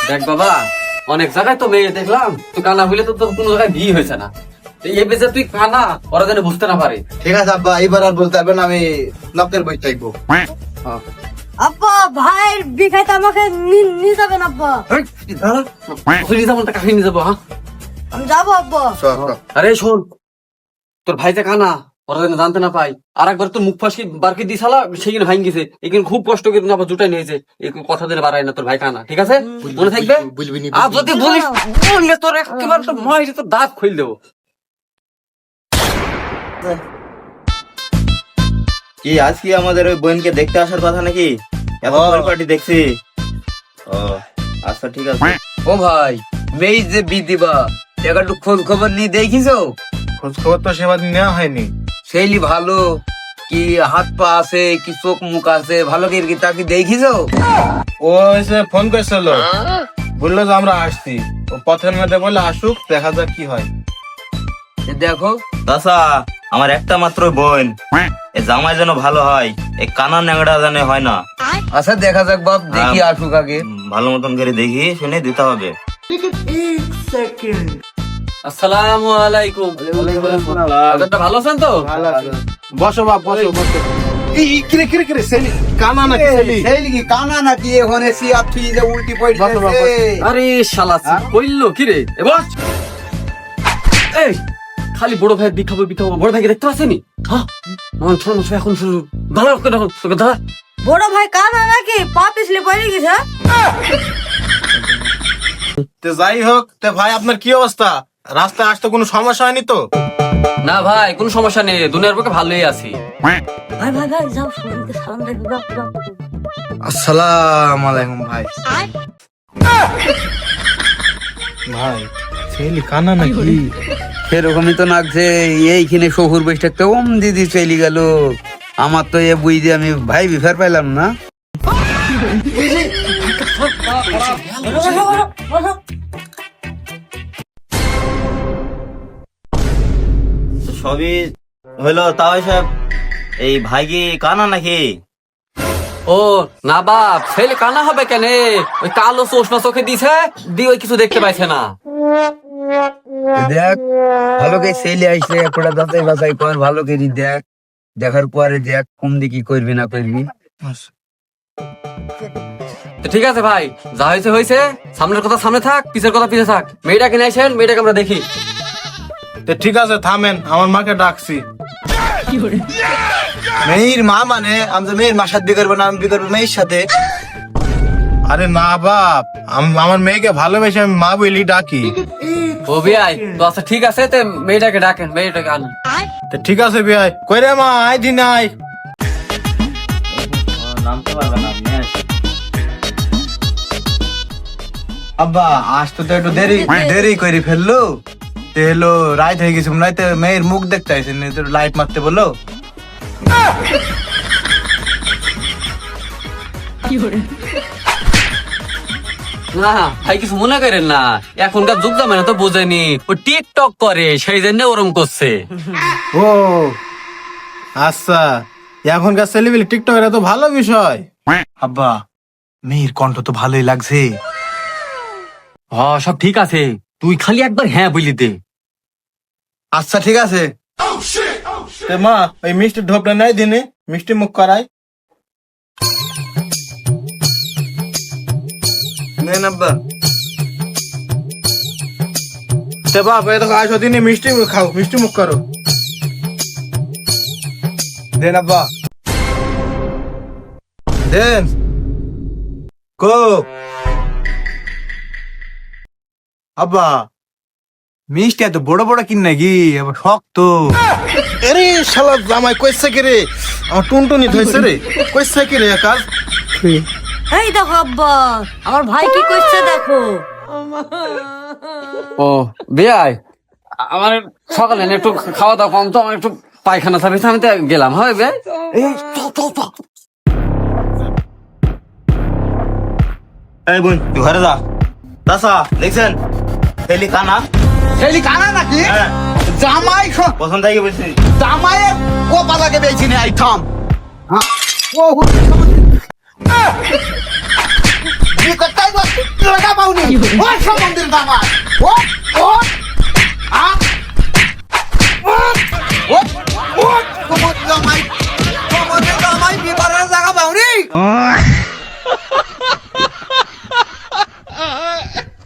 দেখ বাবা, অনেক জায়গায় তো মেয়ে দেখলাম, তুই কানা হইলে তো তোর কোনো জায়গায় বিয়ে হয়েছে না। এই বেজে তুই কানা, ওরা যেন বুঝতে না পারে। ঠিক আছে আব্বা, এইবার আর বলতে পারবেন, আমি লোকের বই চাইবো। আব্বা ভাইয়ের বিখাইতে আমাকে নিয়ে যাবেন আব্বা। কাকে নিয়ে যাবো? হ্যাঁ, আমি যাবো আব্বা। আরে শোন, তোর ভাইতে কানা, ওরা যেন জানতে না পাই। আর একবার তোর মুখ ফাঁসি বারকে দিছালা, সেইখানে ভাঙ গেছে। এখানে খুব কষ্ট করে আবার জুটাই নিয়েছে। এই কথা দিলে বাড়ায় না, তোর ভাই কানা, ঠিক আছে? মনে থাকবে। আর যদি বলিস বললে তোর একেবারে তোর মায়ের তোর দাঁত খুল দেবো। কি আজ কি আমাদের ওই বোনকে দেখতে আসার কথা নাকি? এখন পার্টি দেখছি। ও আচ্ছা ঠিক আছে। ও ভাই, মেয়ে যে বিদিবা একটু খোঁজ খবর নিয়ে দেখিছো? খোঁজ খবর তো সেবার নেওয়া হয়নি। সেইলি ভালো কি হাত পা আছে কি চোখ মুখ আছে ভালো কি তা কি দেখিছো? ও এসে ফোন করেছিল, বললো যে আমরা আসছি। ও পথের মধ্যে বলে আসুক, দেখা যাক কি হয়। দেখো দাসা, আমার একটা মাত্র বোন, এ জামাই যেন ভালো হয়, এই কানা ন্যাংড়া জানে হয় না। আচ্ছা দেখা যাক বাপ, দেখি আসুক আগে। ভালো মতন করে দেখি শুনে দিতে হবে। আসসালামু আলাইকুম। আপনারা ভালো আছেন তো? বসো বাপ, বসো বসো। কিরে কিরে কিরে, সেলি কানা নাকি? সেলি কি কানা নাকি? এখন এসি আর তুই যে উল্টি পড়ে। আরে শালা কইলো কি রে? এবার এই খালি বড় ভাই বিখাবো বিখাবো, বড় ভাইকে দেখতে আসেনি? হ্যাঁ, আমার ছোট মশাই এখন শুরু। দাঁড়া তোকে দাঁড়া। বড় ভাই কানা নাকি? পা পিছলে পড়ে গেছে। তো যাই হোক, তো ভাই আপনার কি অবস্থা? রাস্তায় আসতে কোনো সমস্যা হয়নি তো? না ভাই, কোনো সমস্যা নেই, দুনিয়ার পক্ষে ভালোই আছি। ভাই ভাই ভাই যাও, সবাইকে সালাম দেবো, যাও। আসসালামু আলাইকুম ভাই। ভাই সেলি কানা নাকি? সেরকমই তো লাগছে। এইখানে শহুর বসে থাকতে ওম দিদি চলে গেল। আমার তো এ বুঝতে আমি ভাই বিফার পাইলাম না। তো সবই হইলো, তাও সব এই ভাই কি কানা নাকি? ও না বাপ, ছেলে কানা হবে কেন? ওই কালো চশমা চোখে দিছে, দিয়ে ওই কিছু দেখতে পাইছে না। দেখ ভালো করে ছেলে আসলে একটা যাচাই বাছাই কর, ভালো করে দেখ। দেখার পরে দেখ কোন দিকে করবি না করবি। তো ঠিক আছে ভাই, যা হয়েছে হয়েছে। সামনের কথা সামনে থাক, পিছের কথা পিছে থাক। মেয়েটাকে নিয়ে আসেন, মেয়েটাকে আমরা দেখি। তো ঠিক আছে থামেন, আমার মাকে ডাকছি। মেয়ের মা মানে আমি তো মেয়ের মার সাথে বিয়ে করবো না, আমি বিয়ে করবো মেয়ের সাথে। আরে না বাপ, আমার মেয়েকে ভালোবেসে আমি মা বলি ডাকি। ও বিয়াই তো আচ্ছা ঠিক আছে, তো মেয়েটাকে ডাকেন, মেয়েটাকে আনুন। তো ঠিক আছে বিয়াই, কই রে মা, আই দিন আই। নামতে পারবে না আপনি। আব্বা আজ তো একটু দেরি করে ফেললো। তো হলো রাত হয়ে গেছে, রাতে মেয়ের মুখ দেখতে আইসেন, লাইট মারতে বললো। না ভাই কিছু মনে করেন না, এখনকার যুগ জামানা তো বোঝেনি, ও টিকটক করে সেই জন্য ওরম করছে। ও আচ্ছা, এখনকার ছেলেপিলে টিকটকের এত ভালো বিষয়। আব্বা মেয়ের কণ্ঠ তো ভালোই লাগছে। হ্যাঁ সব ঠিক আছে, তুই খালি একবার হ্যাঁ বলি দে। আচ্ছা ঠিক আছে। তে মা ওই মিষ্টি ঢোপটা নাই দিনে, মিষ্টি মুখ করাই। নেন আব্বা। তে বাপ এই দেখো, আসো দিনে মিষ্টি খাও, মিষ্টি মুখ করো। দেন আব্বা, দেন। কো আব্বা মিষ্টি এত বড় বড় কিন নাকি? আবার শক্ত। আরে শালা জামাই কইছে কি রে? আমার টুনটুনি ধইছে রে, কইছে কি রে কাজ? এই দেখো আব্বা, আমার ভাই কি করছে দেখো। ও বিয়াই, আমার সকালে না একটু খাওয়া দাওয়া কম তো, আমার একটু পায়খানা সার্ভিস, আমি তো গেলাম। হয় বিয়াই, এই তো এই বোন তুই ঘরে যা। দাসা দেখছেন ছেলে কানা? ছেলি কানা নাকি? হ্যাঁ, জামাই পছন্দ থেকে বলছি। জামাইয়ের কপালাকে বেইছি নে, আই থাম। ও কি করতাই বল, লাগা পাউনি। ওই সম্বন্ধের জামাই ও ও